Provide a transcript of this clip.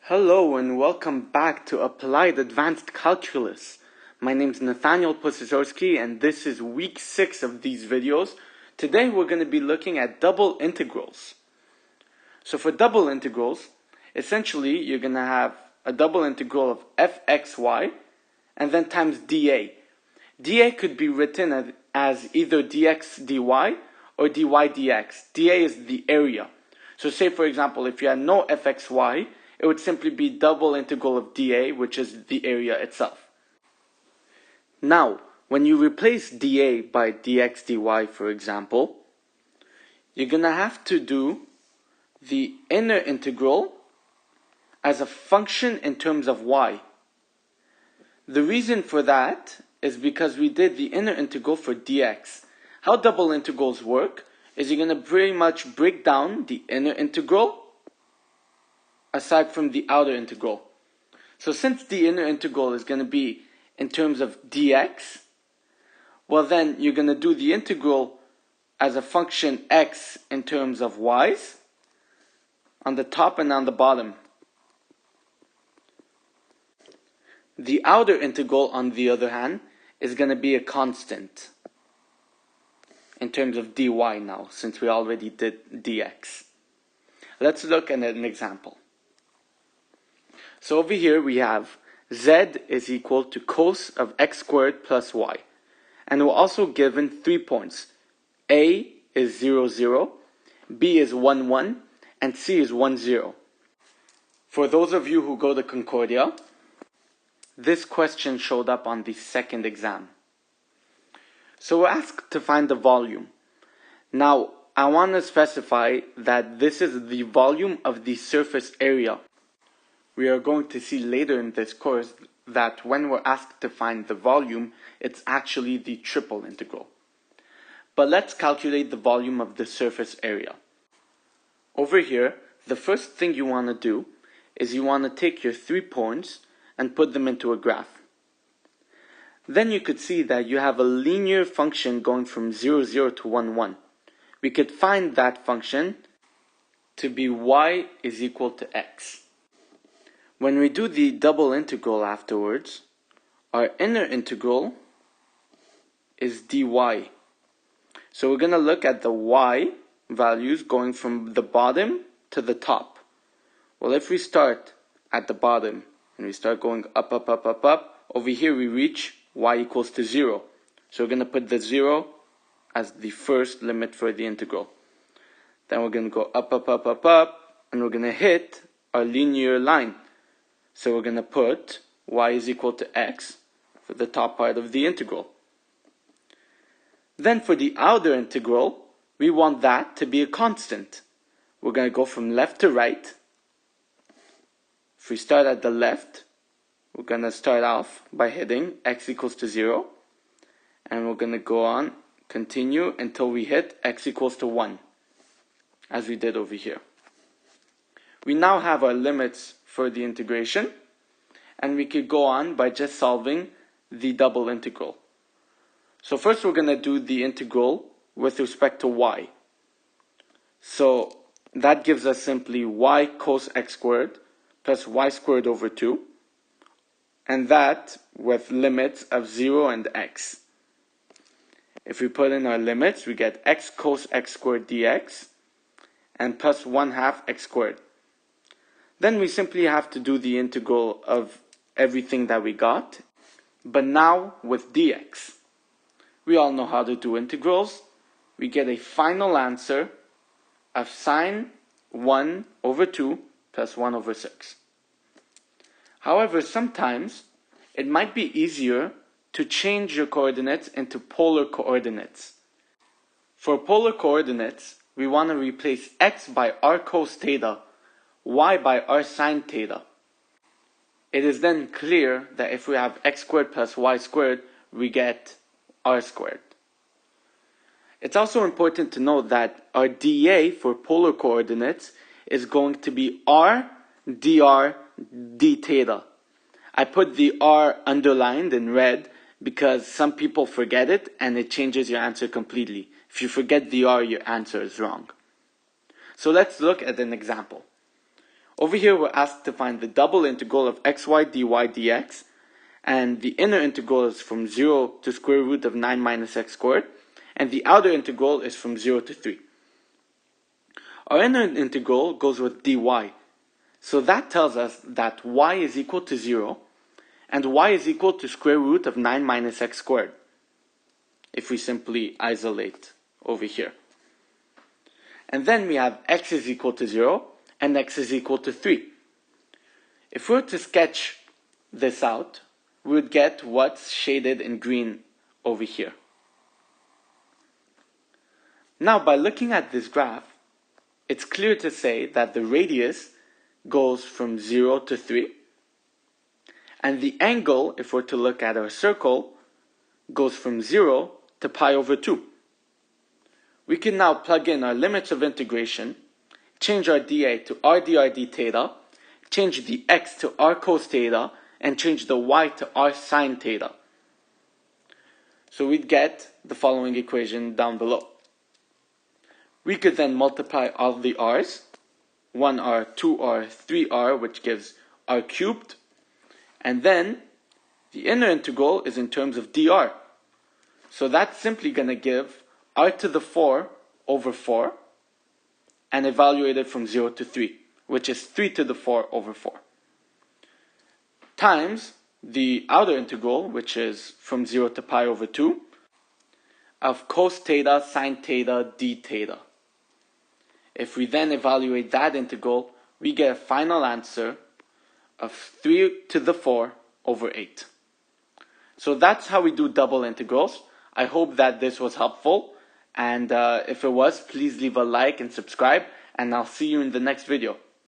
Hello and welcome back to Applied Advanced Calculus. My name is Nathaniel Posesorsky and this is week 6 of these videos. Today we're going to be looking at double integrals. So for double integrals, essentially you're going to have a double integral of fxy and then times dA. dA could be written as either dx dy or dy dx. dA is the area. So say for example if you had no fxy, it would simply be double integral of dA, which is the area itself. Now, when you replace dA by dx dy, for example, you're going to have to do the inner integral as a function in terms of y. The reason for that is because we did the inner integral for dx. How double integrals work is you're going to pretty much break down the inner integral aside from the outer integral. So since the inner integral is going to be in terms of dx, well then you're going to do the integral as a function x in terms of y's on the top and on the bottom. The outer integral, on the other hand, is going to be a constant in terms of dy now, since we already did dx. Let's look at an example. So over here we have z is equal to cos of x squared plus y. And we're also given 3 points. A is 0, 0, B is 1, 1, and C is 1, 0. For those of you who go to Concordia, this question showed up on the second exam. So we're asked to find the volume. Now, I want to specify that this is the volume of the surface area. We are going to see later in this course that when we're asked to find the volume, it's actually the triple integral. But let's calculate the volume of the surface area. Over here, the first thing you want to do is you want to take your 3 points and put them into a graph. Then you could see that you have a linear function going from 0, 0 to 1, 1. We could find that function to be y is equal to x. When we do the double integral afterwards, our inner integral is dy. So we're going to look at the y values going from the bottom to the top. Well, if we start at the bottom and we start going up, up, up, up, up, over here we reach y equals to 0. So we're going to put the 0 as the first limit for the integral. Then we're going to go up, up, up, up, up, and we're going to hit our linear line. So we're going to put y is equal to x for the top part of the integral. Then for the outer integral, we want that to be a constant. We're going to go from left to right. If we start at the left, we're going to start off by hitting x equals to 0. And we're going to go on, continue until we hit x equals to 1, as we did over here. We now have our limits for the integration, and we could go on by just solving the double integral. So first we're going to do the integral with respect to y. So that gives us simply y cos x squared plus y squared over 2, and that with limits of 0 and x. If we put in our limits, we get x cos x squared dx and plus 1/2 x squared. Then we simply have to do the integral of everything that we got, but now with dx. We all know how to do integrals. We get a final answer of sine 1 over 2 plus 1 over 6. However, sometimes it might be easier to change your coordinates into polar coordinates. For polar coordinates, we want to replace x by r cos theta, y by r sine theta. It is then clear that if we have x squared plus y squared, we get r squared. It's also important to note that our dA for polar coordinates is going to be r dr d theta. I put the r underlined in red because some people forget it and it changes your answer completely. If you forget the r, your answer is wrong. So let's look at an example. Over here we're asked to find the double integral of xy dy dx, and the inner integral is from 0 to square root of 9 minus x squared, and the outer integral is from 0 to 3. Our inner integral goes with dy, so that tells us that y is equal to 0, and y is equal to square root of 9 minus x squared, if we simply isolate over here. And then we have x is equal to 0, and x is equal to 3. If we were to sketch this out, we would get what's shaded in green over here. Now, by looking at this graph, it's clear to say that the radius goes from 0 to 3, and the angle, if we're to look at our circle, goes from 0 to pi over 2. We can now plug in our limits of integration, change our dA to r dr d theta, change the x to r cos theta, and change the y to r sine theta. So we'd get the following equation down below. We could then multiply all the r's, 1r, 2r, 3r, which gives r cubed, and then the inner integral is in terms of dr. So that's simply going to give r to the 4 over 4, and evaluate it from 0 to 3, which is 3 to the 4 over 4, times the outer integral, which is from 0 to pi over 2, of cos theta, sine theta, d theta. If we then evaluate that integral, we get a final answer of 3 to the 4 over 8. So that's how we do double integrals. I hope that this was helpful, and if it was, please leave a like and subscribe, and I'll see you in the next video.